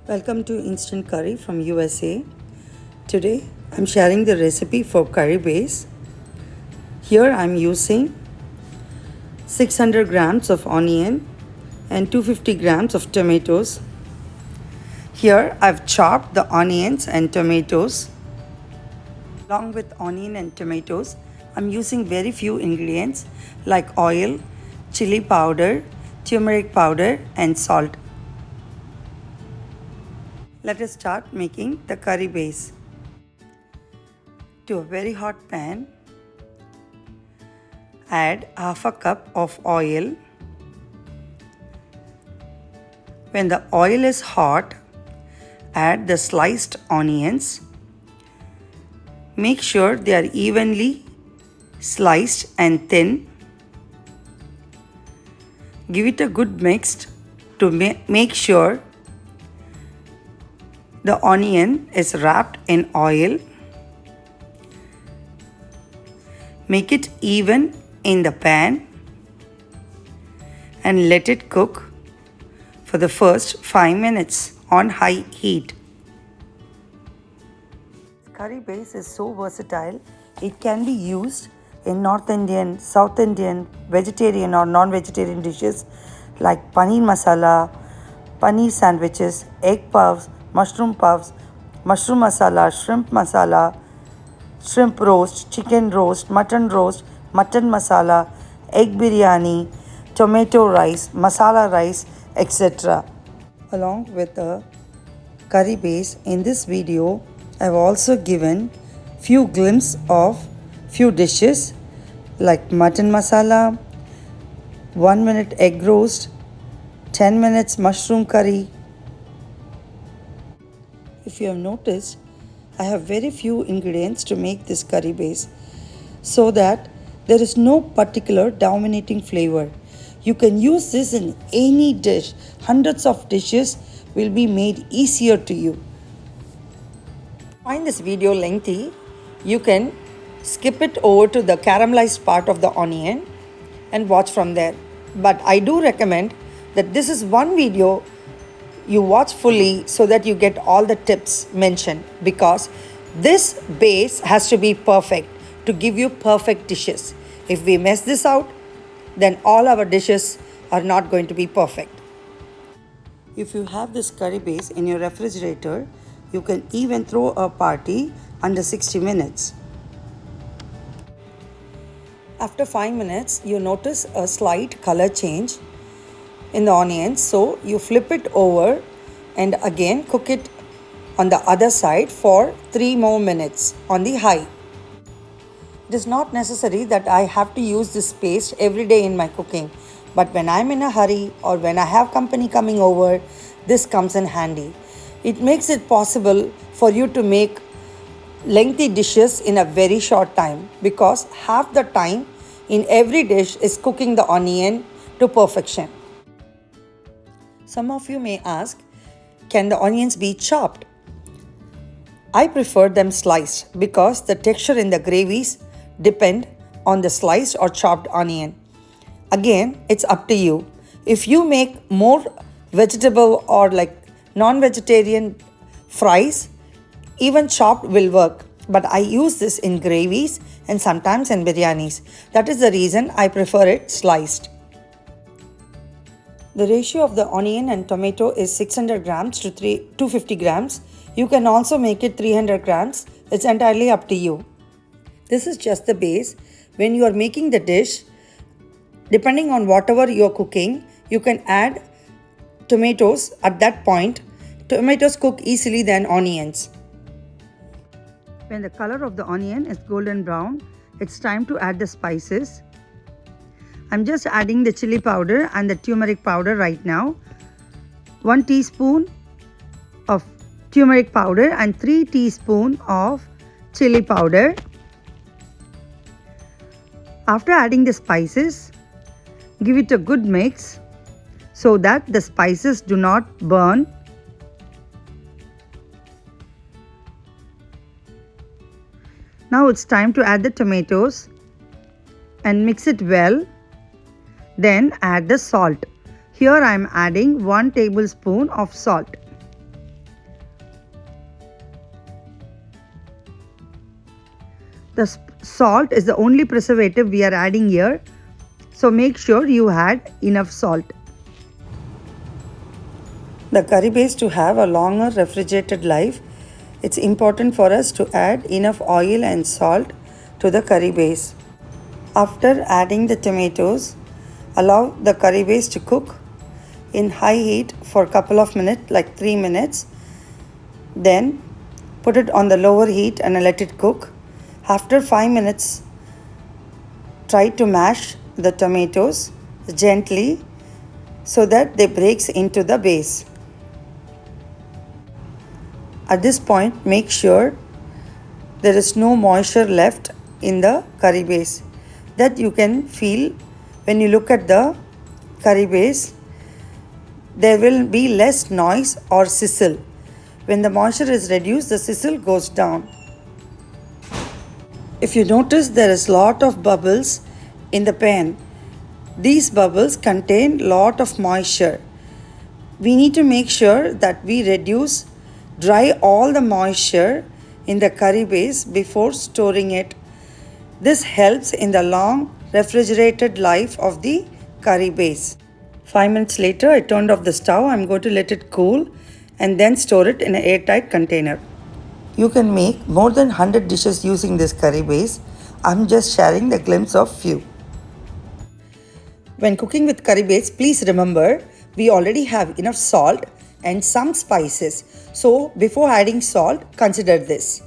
Welcome to Instant Curry from USA. Today I'm sharing the recipe for curry base. Here I'm using 600 grams of onion and 250 grams of tomatoes. Here I've chopped the onions and tomatoes. Along with onion and tomatoes, I'm using very few ingredients like oil, chili powder, turmeric powder and salt. Let us start making the curry base. To a very hot pan, add half a cup of oil. When the oil is hot, add the sliced onions. Make sure they are evenly sliced and thin. Give it a good mix to make sure the onion is wrapped in oil. Make it even in the pan and let it cook for the first 5 minutes on high heat. Curry base is so versatile. It can be used in North Indian, South Indian, vegetarian or non-vegetarian dishes like paneer masala, paneer sandwiches, egg puffs, mushroom masala, shrimp roast, chicken roast, mutton masala, egg biryani, tomato rice, masala rice, etc. Along with the curry base, in this video I've also given few glimpses of few dishes like mutton masala, 1 minute egg roast, 10 minutes mushroom curry. If you have noticed, I have very few ingredients to make this curry base so that there is no particular dominating flavor. You can use this in any dish. Hundreds of dishes will be made easier to you. Find this video lengthy, you can skip it over to the caramelized part of the onion and watch from there. But I do recommend that this is one video you watch fully so that you get all the tips mentioned, because this base has to be perfect to give you perfect dishes. If we mess this out, then all our dishes are not going to be perfect. If you have this curry base in your refrigerator, you can even throw a party under 60 minutes. After 5 minutes, you notice a slight color change in the onions, so you flip it over and again cook it on the other side for 3 more minutes on the high. It is not necessary that I have to use this paste every day in my cooking, but when I'm in a hurry or when I have company coming over, this comes in handy. It makes it possible for you to make lengthy dishes in a very short time, because half the time in every dish is cooking the onion to perfection. Some of you may ask, can the onions be chopped? I prefer them sliced because the texture in the gravies depend on the sliced or chopped onion. Again, it's up to you. If you make more vegetable or like non-vegetarian fries, even chopped will work. But I use this in gravies and sometimes in biryanis. That is the reason I prefer it sliced. The ratio of the onion and tomato is 600 grams to 250 grams. You can also make it 300 grams. It's entirely up to you. This is just the base. When you are making the dish, depending on whatever you are cooking, you can add tomatoes at that point. Tomatoes cook easily than onions. When the color of the onion is golden brown, it's time to add the spices. I'm just adding the chili powder and the turmeric powder right now. 1 teaspoon of turmeric powder and 3 teaspoons of chili powder. After adding the spices, give it a good mix so that the spices do not burn. Now it's time to add the tomatoes and mix it well. Then add the salt. Here I am adding 1 tablespoon of salt. The salt is the only preservative we are adding here. So make sure you add enough salt. The curry base to have a longer refrigerated life, it's important for us to add enough oil and salt to the curry base. After adding the tomatoes, allow the curry base to cook in high heat for a couple of minutes, like 3 minutes. Then put it on the lower heat and let it cook. After 5 minutes, try to mash the tomatoes gently so that they breaks into the base. At this point, make sure there is no moisture left in the curry base. That you can feel when you look at the curry base. There will be less noise or sizzle. When the moisture is reduced, the sizzle goes down. If you notice, there is lot of bubbles in the pan. These bubbles contain lot of moisture. We need to make sure that we dry all the moisture in the curry base before storing it. This helps in the long refrigerated life of the curry base. 5 minutes later, I turned off the stove. I'm going to let it cool and then store it in an airtight container. You can make more than 100 dishes using this curry base. I'm just sharing the glimpse of few. When cooking with curry base, please remember we already have enough salt and some spices. So before adding salt, consider this.